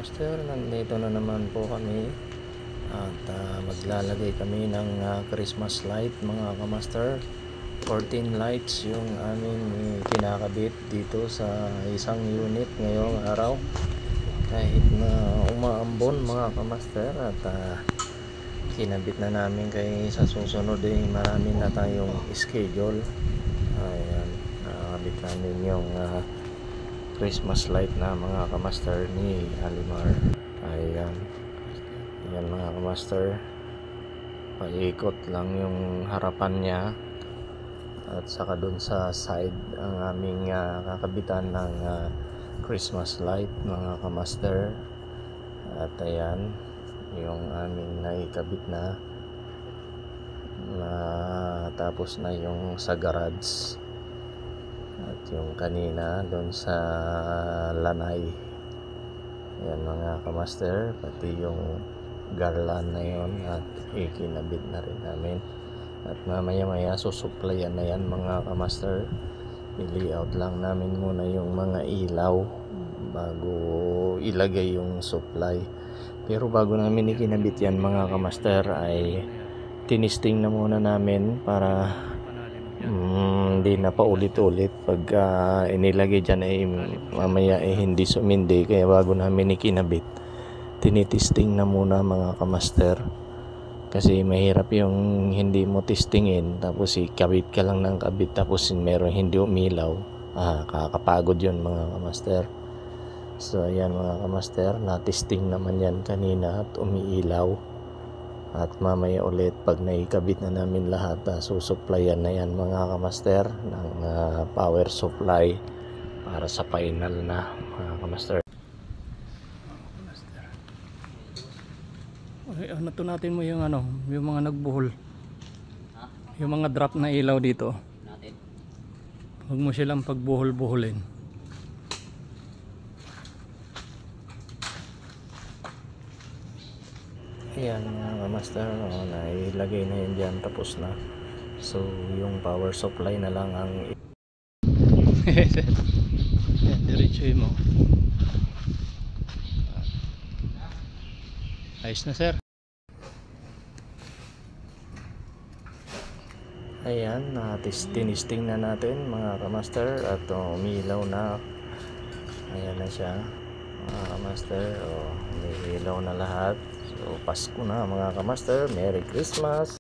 kamaster, nandito na naman po kami at maglalagay kami ng Christmas light mga kamaster. 14 lights yung aming kinakabit dito sa isang unit ngayong araw kahit na umaambon mga kamaster. At kinabit na namin kay sa susunod marami na tayong schedule. Ayan, nakabit namin yung Christmas light na mga kamaster ni Alimar. Ayan, ayan mga kamaster, paikot lang yung harapan niya at saka dun sa side ang aming kakabitan ng Christmas light mga kamaster. At ayan yung aming naikabit na tapos na yung sa garage at yung kanina doon sa lanay. Yan mga kamaster, pati yung garland na yun at ikinabit na rin namin. At mamaya susuplayan na yan mga kamaster. I-layout lang namin muna yung mga ilaw bago ilagay yung supply. Pero bago namin ikinabit yan mga kamaster ay tinisting na muna namin para hindi na paulit-ulit pag inilagay dyan ay mamaya hindi sumindi. Kaya bago namin ikinabit, tinitisting na muna mga kamaster, kasi mahirap yung hindi mo testingin tapos ikabit ka lang ng kabit tapos meron hindi umilaw. Kakapagod yun mga kamaster. So ayan mga kamaster, na-testing naman yan kanina at umiilaw. At mamaya ulit pag naikabit na namin lahat, susuplayan na yan mga kamaster ng power supply para sa final na mga kamaster. Okay, ano to natin mo yung yung mga nagbuhol, yung mga drop na ilaw dito. Huwag mo silang pagbuhol-buholin. Ayan mga kamaster, nailagay na yun dyan, tapos na. So yung power supply na lang ang yan, diretsuhin mo. Ayos na sir. Ayan, tinisting na natin mga kamaster at umilaw na. Ayan na siya mga kamaster, umilaw na lahat. So Pasko na mga kamaster, Merry Christmas.